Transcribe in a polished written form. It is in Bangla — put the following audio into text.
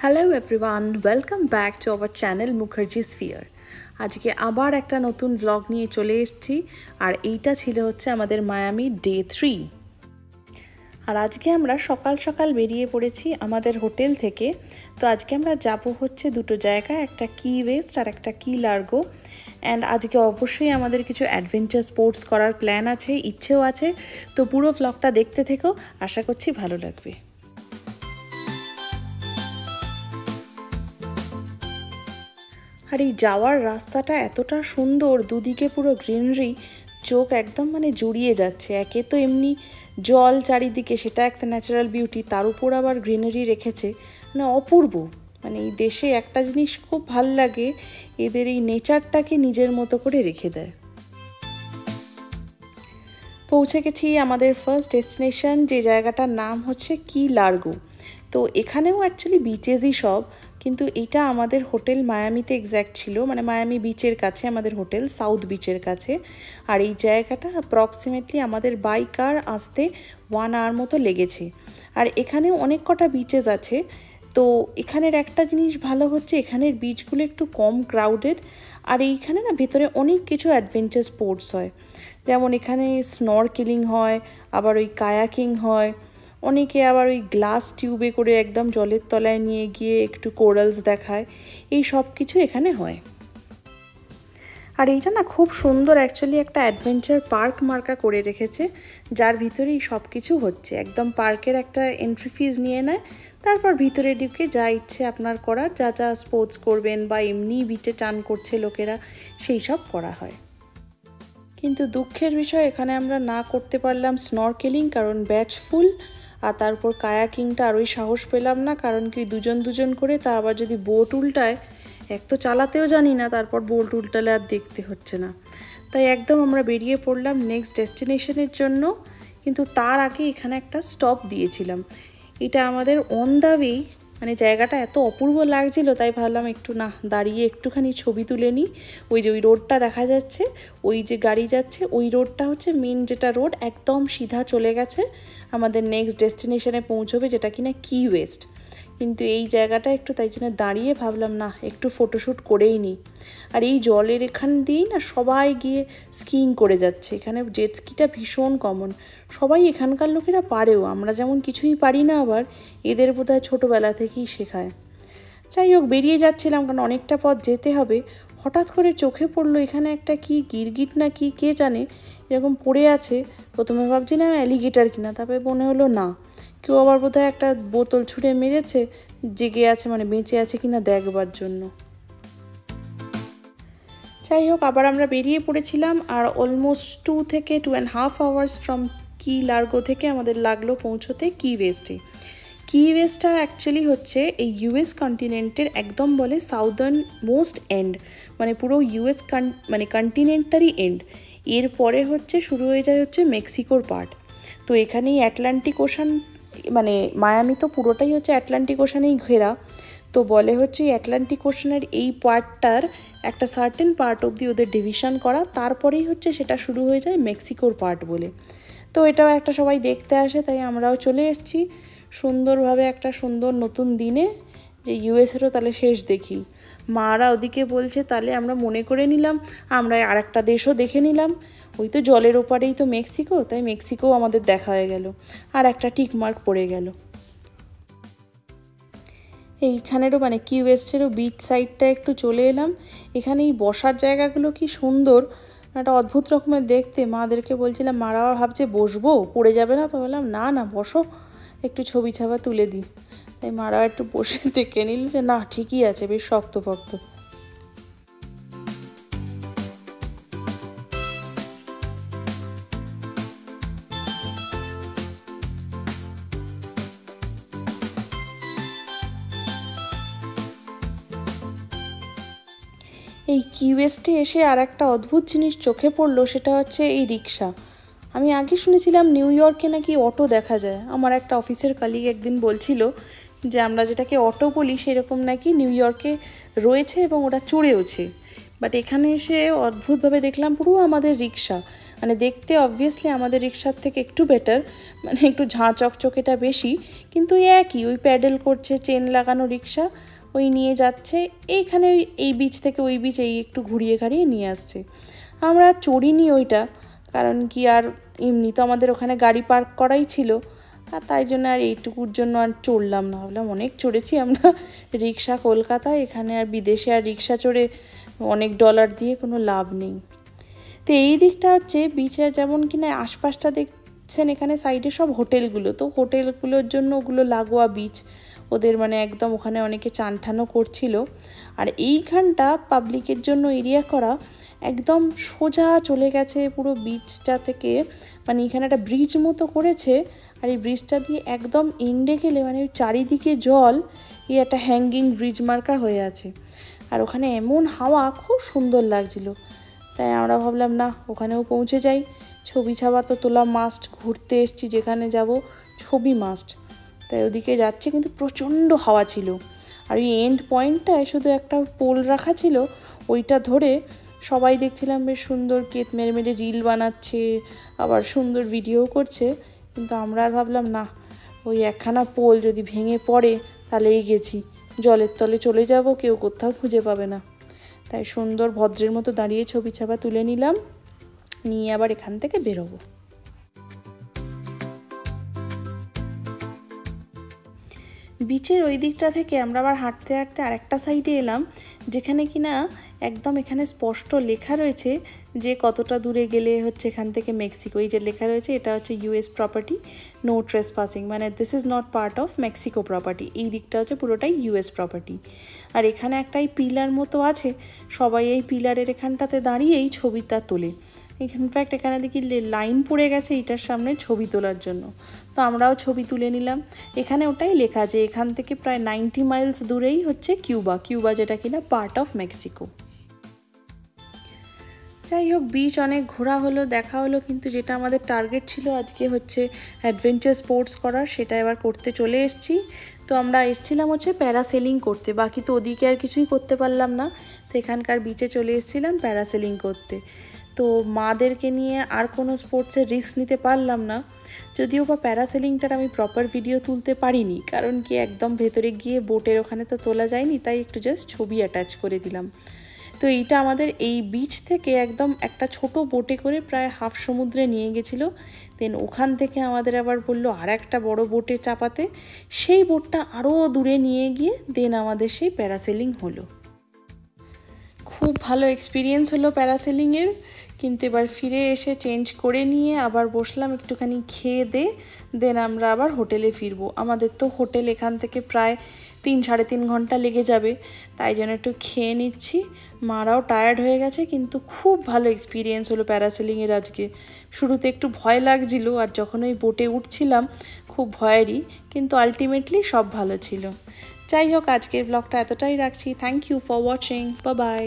Hello everyone, welcome back to our channel Mukherjee sphere. আজকে আবার একটা নতুন ব্লগ নিয়ে চলে এসেছি, আর এইটা ছিল হচ্ছে আমাদের মায়ামি ডে 3। আর আজকে আমরা সকাল সকাল বেরিয়ে পড়েছি আমাদের হোটেল থেকে। তো আজকে আমরা যাব হচ্ছে দুটো জায়গায়, একটা কি ওয়েস্ট আর একটা কি লার্গো। অ্যান্ড আজকে অবশ্যই আমাদের কিছু অ্যাডভেঞ্চার স্পোর্টস করার প্ল্যান আছে, ইচ্ছেও আছে। তো পুরো ব্লগটা দেখতে থেকো, আশা করছি ভালো লাগবে। আর এই যাওয়ার রাস্তাটা এতটা সুন্দর, দুদিকে পুরো গ্রিনারি, চোখ একদম জুড়িয়ে যাচ্ছে। একে তো এমনি জল চারিদিকে, সেটা একটা ন্যাচারাল বিউটি, তার উপর আবার গ্রিনারি রেখেছে, অপূর্ব। এই দেশে একটা জিনিস খুব ভাল লাগে, এদের এই নেচারটাকে নিজের মতো করে রেখে দেয়। পৌঁছে গেছি আমাদের ফার্স্ট ডেস্টিনেশন, যে জায়গাটার নাম হচ্ছে কি লার্গো। তো এখানেও অ্যাকচুয়ালি বিচেসই সব, কিন্তু এটা আমাদের হোটেল মায়ামিতে এক্স্যাক্ট ছিল, মায়ামি বিচের কাছে আমাদের হোটেল, সাউথ বিচের কাছে। আর এই জায়গাটা অ্যাপ্রক্সিমেটলি আমাদের বাই কার আসতে 1 আওয়ার মতো লেগেছে। আর এখানেও অনেক কটা বিচেস আছে। তো এখানের একটা জিনিস ভালো হচ্ছে, এখানের বিচগুলো একটু কম ক্রাউডেড। আর এইখানে ভেতরে অনেক কিছু অ্যাডভেঞ্চার স্পোর্টস হয়, যেমন এখানে স্নরকেলিং হয়, আবার ওই কায়াকিং হয়। অনেকে আবার ওই গ্লাস টিউবে করে একদম জলের তলায় নিয়ে গিয়ে একটু কোরালস দেখায়। এই সব কিছু এখানে হয়। আর এইটা খুব সুন্দর, অ্যাকচুয়ালি একটা অ্যাডভেঞ্চার পার্ক মার্কা করে রেখেছে, যার ভিতরেই সব কিছু হচ্ছে। একদম পার্কের একটা এন্ট্রি ফিজ নিয়ে নেয়, তারপর ভিতরে ঢুকে যা ইচ্ছে আপনার করার, যা যা স্পোর্টস করবেন বা এমনি বিচে টান করছে লোকেরা, সেই সব করা হয়। কিন্তু দুঃখের বিষয়, এখানে আমরা না করতে পারলাম স্নরকেলিং, কারণ ব্যাচ ফুল। আর তারপর কায়াকিংটা আরোই সাহস পেলাম না, কারণ কি দুজন দুজন করে, তা আবার যদি বোট উল্টায়, এক তো চালাতেও জানি না, তারপর বোট উল্টালে আর দেখতে হচ্ছে না। তাই একদম আমরা বেরিয়ে পড়লাম নেক্সট ডেস্টিনেশনের জন্য। কিন্তু তার আগে এখানে একটা স্টপ দিয়েছিলাম। এটা আমাদের অন দ্য ওয়ে, জায়গাটা এত অপূর্ব লাগছিল, তাই ভাবলাম একটু দাঁড়িয়ে একটুখানি ছবি তুলে নিই। ওই যে ওই রোডটা দেখা যাচ্ছে, ওই যে গাড়ি যাচ্ছে, ওই রোডটা হচ্ছে মেন যেটা রোড, একদম সিধা চলে গেছে আমাদের নেক্সট ডেস্টিনেশনে পৌঁছবে, যেটা কিনা কি ওয়েস্ট। কিন্তু এই জায়গাটা একটু, তাই জন্য দাঁড়িয়ে ভাবলাম একটু ফটোশ্যুট করেই নিই। আর এই জলের এখান দিয়েই সবাই গিয়ে স্কিইং করে যাচ্ছে। এখানে জেট স্কিটা ভীষণ কমন, সবাই এখানকার লোকেরা পারেও, আমরা যেমন কিছুই পারি না, আবার এদের বোধহয় ছোটোবেলা থেকেই শেখায়। যাই হোক, বেরিয়ে যাচ্ছিলাম, কারণ অনেকটা পথ যেতে হবে। হঠাৎ করে চোখে পড়লো এখানে একটা কি গিরগিট না কি কে জানে এরকম পড়ে আছে। প্রথমে ভাবছিলাম অ্যালিগেটার কিনা, তারপরে মনে হলো না, কেউ আবার বোধহয় একটা বোতল ছুঁড়ে মেরেছে, জেগে আছে, বেঁচে আছে কিনা দেখবার জন্য। যাই হোক, আবার আমরা বেরিয়ে পড়েছিলাম। আর অলমোস্ট 2 থেকে 2.5 আওয়ার্স ফ্রম কি লার্গো থেকে আমাদের লাগলো পৌঁছতে কি ওয়েস্টে। কি ওয়েস্টটা অ্যাকচুয়ালি হচ্ছে এই ইউএস কন্টিনেন্টের একদম বলে সাউদার্ন মোস্ট এন্ড, পুরো ইউএস কন্টিনেন্টারই এন্ড। এরপরে হচ্ছে শুরু হয়ে যায় হচ্ছে মেক্সিকোর পার্ট। তো এখানেই অ্যাটলান্টিক ওশান, মায়ামি তো পুরোটাই হচ্ছে অ্যাটলান্টিক ওশানেই ঘেরা। তো বলে হচ্ছে এই অ্যাটলান্টিক ওশানের এই পার্টটার একটা সার্টেন পার্ট অবধি ওদের ডিভিশন করা, তারপরেই হচ্ছে সেটা শুরু হয়ে যায় মেক্সিকোর পার্ট বলে। তো এটাও একটা সবাই দেখতে আসে, তাই আমরাও চলে এসেছি সুন্দরভাবে একটা সুন্দর নতুন দিনে, যে ইউএসেরও তাহলে শেষ দেখি। মারা ওদিকে বলছে, তাহলে আমরা মনে করে নিলাম আমরা আর একটা দেশও দেখে নিলাম, ওই তো জলের ওপারেই তো মেক্সিকো, তাই মেক্সিকো আমাদের দেখা হয়ে গেল, আর একটা টিকমার্ক পড়ে গেল। এইখানেরও কি ওয়েস্টেরও বিচ সাইডটা একটু চলে এলাম। এখানে এই বসার জায়গাগুলো কি সুন্দর, একটা অদ্ভুত রকমের দেখতে। মাদেরকে বলছিলাম, মারা আবার ভাবছে বসবো, পড়ে যাবে না, তো বললাম না না বসো, একটু ছবি ছাবা তুলে দিই। তাই মারা একটু বসে দেখে নিল যে না ঠিকই আছে, বেশ শক্তপোক্ত। এই কি ওয়েস্টে এসে আর একটা অদ্ভুত জিনিস চোখে পড়লো, সেটা হচ্ছে এই রিক্সা। আমি আগে শুনেছিলাম নিউ ইয়র্কে নাকি অটো দেখা যায়। আমার একটা অফিসের কলিগ একদিন বলছিল যে আমরা যেটাকে অটো বলি সেরকম নাকি নিউ ইয়র্কে রয়েছে এবং ওটা চড়েওছে। বাট এখানে এসে অদ্ভুতভাবে দেখলাম পুরো আমাদের রিক্সা, মানে দেখতে অবভিয়াসলি আমাদের রিক্সার থেকে একটু বেটার, মানে একটু ঝাঁ চকচকেটা বেশি, কিন্তু একই ওই প্যাডেল করছে, চেন লাগানো রিক্সা, ওই নিয়ে যাচ্ছে এইখানে, এই বিচ থেকে ওই বিচ এই একটু ঘুরিয়ে ঘাড়িয়ে নিয়ে আসছে। আমরা চড়িনি ওইটা, কারণ কি আর এমনি তো আমাদের ওখানে গাড়ি পার্ক করাই ছিল, আর তাই জন্য আর এইটুকুর জন্য আর চড়লাম না। ভাবলাম অনেক চড়েছি আমরা রিক্সা কলকাতায়, এখানে আর বিদেশে আর রিক্সা চড়ে অনেক ডলার দিয়ে কোনো লাভ নেই। তো এই দিকটা হচ্ছে বিচে, যেমন কিনা আশপাশটা দেখছেন এখানে সাইডে সব হোটেলগুলো, তো হোটেলগুলোর জন্য ওগুলো লাগোয়া বিচ, ওদের মানে একদম ওখানে অনেকে চান ঠানও করছিল। আর এইখানটা পাবলিকের জন্য এরিয়া করা, একদম সোজা চলে গেছে পুরো বিচটা থেকে, মানে এখানে একটা ব্রিজ মতো করেছে, আর এই ব্রিজটা দিয়ে একদম এন্ডে গেলে মানে ওই চারিদিকে জল, এই একটা হ্যাঙ্গিং ব্রিজ মার্কা হয়ে আছে। আর ওখানে এমন হাওয়া, খুব সুন্দর লাগছিল। তাই আমরা ভাবলাম না ওখানেও পৌঁছে যাই, ছবি ছাবা তো তোলা মাস্ট, ঘুরতে এসছি যেখানে যাব ছবি মাস্ট, তাই ওদিকে যাচ্ছে। কিন্তু প্রচণ্ড হাওয়া ছিল, আর ওই এন্ড পয়েন্টটায় শুধু একটা পোল রাখা ছিল, ওইটা ধরে সবাই দেখছিলাম বেশ সুন্দর কেত মেরে মেরে রিল বানাচ্ছে, আবার সুন্দর ভিডিও করছে। কিন্তু আমরা আর ভাবলাম না, ওই একখানা পোল যদি ভেঙে পড়ে তাহলে এই গেছি, জলের তলে চলে যাব, কেউ কোথাও খুঁজে পাবে না। তাই সুন্দর ভদ্রের মতো দাঁড়িয়ে ছবি ছাপা তুলে নিলাম, নিয়ে আবার এখান থেকে বেরোবো। বিচের ওই দিকটা থেকে আমরা আবার হাঁটতে হাঁটতে আরেকটা সাইডে এলাম, যেখানে কিনা একদম এখানে স্পষ্ট লেখা রয়েছে যে কতটা দূরে গেলে হচ্ছে এখান থেকে মেক্সিকো। এই যে লেখা রয়েছে এটা হচ্ছে ইউএস প্রপার্টি, নো ট্রেসপাসিং, মানে this is not part of Mexico property. এই দিকটা হচ্ছে পুরোটাই ইউএস প্রপার্টি। আর এখানে একটাই পিলার মতো আছে, সবাই এই পিলারের এখানটাতে দাঁড়িয়েই ছবিটা তোলে। ইনফ্যাক্ট এখানে দেখি লাইন পড়ে গেছে এটার সামনে ছবি তোলার জন্য, তো আমরাও ছবি তুলে নিলাম। এখানে ওটাই লেখা আছে এখান থেকে প্রায় 90 মাইলস দূরেই হচ্ছে কিউবা, যেটা কিনা পার্ট অফ মেক্সিকো। যাই হোক, বিচ অনেক ঘোরা হলো, দেখা হলো, কিন্তু যেটা আমাদের টার্গেট ছিল আজকে হচ্ছে অ্যাডভেঞ্চার স্পোর্টস করার, সেটা এবার করতে চলে এসেছি। তো আমরা এসেছিলাম হচ্ছে প্যারাসেলিং করতে, বাকি তো ওদিকে আর কিছুই করতে পারলাম না, তো এখানকার বিচে চলে এসেছিলাম প্যারাসেলিং করতে। তো মাদেরকে নিয়ে আর কোনো স্পোর্টসের রিস্ক নিতে পারলাম না, যদিও বা প্যারাসেলিংটার আমি প্রপার ভিডিও তুলতে পারিনি, কারণ কি একদম ভেতরে গিয়ে বোটের ওখানে তো তোলা যায়নি, তাই একটু জাস্ট ছবি অ্যাটাচ করে দিলাম। তো এইটা আমাদের এই বিচ থেকে একদম একটা ছোট বোটে করে প্রায় হাফ সমুদ্রে নিয়ে গেছিলো। দেন ওখান থেকে আমাদের আবার বললো আর একটা বড় বোটে চাপাতে, সেই বোটটা আরও দূরে নিয়ে গিয়ে দেন আমাদের সেই প্যারাসেলিং হলো। খুব ভালো এক্সপিরিয়েন্স হলো প্যারাসেলিংয়ের, কিন্তু এবার ফিরে এসে চেঞ্জ করে নিয়ে আবার বসলাম একটুখানি খেয়ে দেন আমরা আবার হোটেলে ফিরবো। আমাদের তো হোটেল এখান থেকে প্রায় 3-3.5 ঘন্টা লেগে যাবে, তাই জন্য একটু খেয়ে নিচ্ছি। মারাও টায়ার্ড হয়ে গেছে, কিন্তু খুব ভালো এক্সপিরিয়েন্স হলো প্যারাসেলিংয়ের আজকে। শুরুতে একটু ভয় লাগছিল, আর যখন ওই বোটে উঠছিলাম খুব ভয়েরই, কিন্তু আলটিমেটলি সব ভালো ছিল। যাই হোক, আজকের ব্লগটা এতটাই রাখছি। Thank you for watching, bye by.